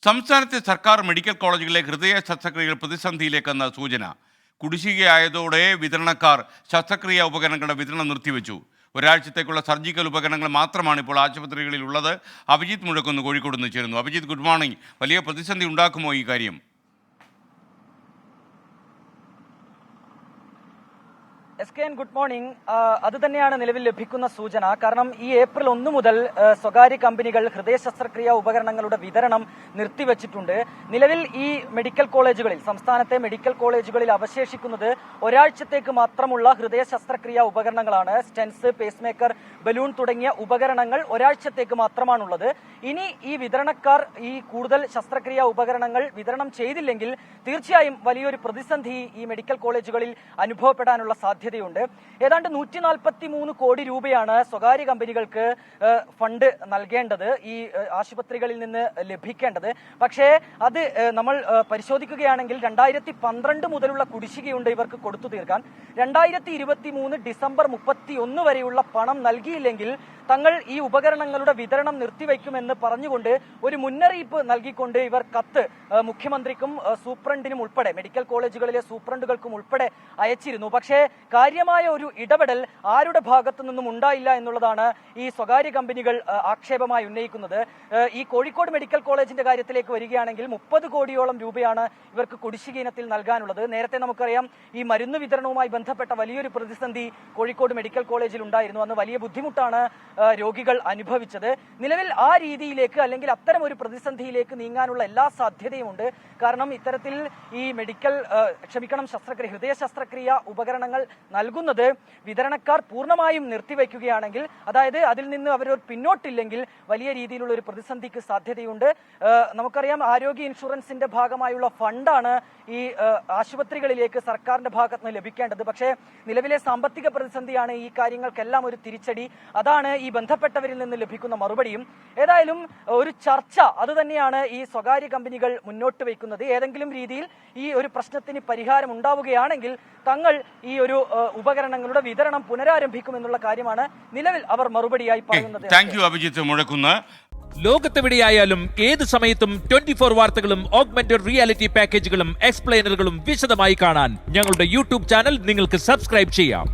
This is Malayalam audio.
സംസ്ഥാനത്തെ സർക്കാർ മെഡിക്കൽ കോളേജുകളിലെ ഹൃദയ ശസ്ത്രക്രിയകൾ പ്രതിസന്ധിയിലേക്കെന്ന സൂചന. കുടിശ്ശികയായതോടെ വിതരണക്കാർ ശസ്ത്രക്രിയാ ഉപകരണങ്ങളുടെ വിതരണം നിർത്തിവെച്ചു. ഒരാഴ്ചത്തേക്കുള്ള സർജിക്കൽ ഉപകരണങ്ങൾ മാത്രമാണ് ഇപ്പോൾ ആശുപത്രികളിൽ ഉള്ളത്. അഭിജിത്ത് മുഴക്കുന്ന് കോഴിക്കോട് നിന്ന് ചേരുന്നു. Abhijith, good morning. വലിയ പ്രതിസന്ധി ഉണ്ടാക്കുമോ ഈ കാര്യം? SKN good morning. അത് തന്നെയാണ് നിലവിൽ ലഭിക്കുന്ന സൂചന. കാരണം ഈ ഏപ്രിൽ 1 മുതൽ സ്വകാര്യ കമ്പനികൾ ഹൃദയ ശസ്ത്രക്രിയാ ഉപകരണങ്ങളുടെ വിതരണം നിർത്തിവെച്ചിട്ടുണ്ട്. നിലവിൽ ഈ മെഡിക്കൽ കോളേജുകളിൽ, സംസ്ഥാനത്തെ മെഡിക്കൽ കോളേജുകളിൽ അവശേഷിക്കുന്നത് ഒരാഴ്ചത്തേക്ക് മാത്രമുള്ള ഹൃദയ ശസ്ത്രക്രിയാ ഉപകരണങ്ങളാണ്. സ്റ്റെൻസ്, പേസ് മേക്കർ, ബലൂൺ തുടങ്ങിയ ഉപകരണങ്ങൾ ഒരാഴ്ചത്തേക്ക് മാത്രമാണുള്ളത്. ഇനി ഈ വിതരണക്കാർ ഈ കൂടുതൽ ശസ്ത്രക്രിയാ ഉപകരണങ്ങൾ വിതരണം ചെയ്തില്ലെങ്കിൽ തീർച്ചയായും വലിയൊരു പ്രതിസന്ധി ഈ മെഡിക്കൽ കോളേജുകളിൽ അനുഭവപ്പെടാനുള്ള സാധ്യതയുണ്ട്. ഏതാണ്ട് 143 കോടി രൂപയാണ് സ്വകാര്യ കമ്പനികൾക്ക് ഫണ്ട് നൽകേണ്ടത്, ഈ ആശുപത്രികളിൽ നിന്ന് ലഭിക്കേണ്ടത്. പക്ഷേ അത് നമ്മൾ പരിശോധിക്കുകയാണെങ്കിൽ 2012 മുതലുള്ള കുടിശ്ശികയുണ്ട് ഇവർക്ക് കൊടുത്തു തീർക്കാൻ. 2023 ഡിസംബർ 31 വരെയുള്ള പണം നൽകിയില്ലെങ്കിൽ തങ്ങൾ ഈ ഉപകരണങ്ങളുടെ വിതരണം നിർത്തിവെക്കുമെന്ന് പറഞ്ഞുകൊണ്ട് ഒരു മുന്നറിയിപ്പ് നൽകിക്കൊണ്ട് ഇവർ കത്ത് മുഖ്യമന്ത്രിക്കും സൂപ്രണ്ടിനും ഉൾപ്പെടെ, മെഡിക്കൽ കോളേജുകളിലെ സൂപ്രണ്ടുകൾക്കും ഉൾപ്പെടെ അയച്ചിരുന്നു. പക്ഷേ കാര്യമായ ഒരു ഇടപെടൽ ആരുടെ ഭാഗത്തു നിന്നും ഉണ്ടായില്ല എന്നുള്ളതാണ് ഈ സ്വകാര്യ കമ്പനികൾ ആക്ഷേപമായി ഉന്നയിക്കുന്നത്. ഈ കോഴിക്കോട് മെഡിക്കൽ കോളേജിന്റെ കാര്യത്തിലേക്ക് വരികയാണെങ്കിൽ 30 കോടിയോളം രൂപയാണ് ഇവർക്ക് കുടിശ്ശിക ഇനത്തിൽ നൽകാനുള്ളത്. നേരത്തെ നമുക്കറിയാം ഈ മരുന്ന് വിതരണവുമായി ബന്ധപ്പെട്ട വലിയൊരു പ്രതിസന്ധി കോഴിക്കോട് മെഡിക്കൽ കോളേജിൽ ഉണ്ടായിരുന്നു. അന്ന് വലിയ ബുദ്ധിമുട്ടാണ് രോഗികൾ അനുഭവിച്ചത്. നിലവിൽ ആ രീതിയിലേക്ക് അല്ലെങ്കിൽ അത്തരം ഒരു പ്രതിസന്ധിയിലേക്ക് നീങ്ങാനുള്ള എല്ലാ സാധ്യതയുമുണ്ട്. കാരണം ഇത്തരത്തിൽ ഈ ഹൃദയ ശസ്ത്രക്രിയ ഉപകരണങ്ങൾ നൽകുന്നത് വിതരണക്കാർ പൂർണ്ണമായും നിർത്തിവെക്കുകയാണെങ്കിൽ, അതായത് അതിൽ നിന്ന് അവർ പിന്നോട്ടില്ലെങ്കിൽ വലിയ രീതിയിലുള്ള ഒരു പ്രതിസന്ധിക്ക് സാധ്യതയുണ്ട്. നമുക്കറിയാം ആരോഗ്യ ഇൻഷുറൻസിന്റെ ഭാഗമായുള്ള ഫണ്ടാണ് ഈ ആശുപത്രികളിലേക്ക് സർക്കാരിന്റെ ഭാഗത്ത് നിന്ന് ലഭിക്കേണ്ടത്. പക്ഷേ നിലവിലെ സാമ്പത്തിക പ്രതിസന്ധിയാണ് ഈ കാര്യങ്ങൾക്കെല്ലാം ഒരു തിരിച്ചടി. അതാണ് ഈ ബന്ധപ്പെട്ടവരിൽ നിന്ന് ലഭിക്കുന്ന മറുപടിയും. ഏതായാലും ഒരു ചർച്ച അത് തന്നെയാണ് ഈ സ്വകാര്യ കമ്പനികൾ മുന്നോട്ട് വയ്ക്കുന്നത്. ഏതെങ്കിലും രീതിയിൽ ഈ ഒരു പ്രശ്നത്തിന് പരിഹാരം ഉണ്ടാവുകയാണെങ്കിൽ തങ്ങൾ ഈ ഒരു ഉപകരണങ്ങളുടെ വിതരണം പുനരാരംഭിക്കുമെന്നുള്ള കാര്യമാണ് നിലവിൽ അവർ മറുപടിയായി പറയുന്നത്. Thank you Abhijith Muzhakkunnu. ലോകത്തെവിടെയായാലും ഏത് സമയത്തും 24 വാർത്തകളും ഓഗ്മെന്റഡ് റിയാലിറ്റി പാക്കേജുകളും എക്സ്പ്ലെയിനറുകളും വിശദമായി കാണാൻ ഞങ്ങളുടെ യൂട്യൂബ് ചാനൽ നിങ്ങൾക്ക് സബ്സ്ക്രൈബ് ചെയ്യാം.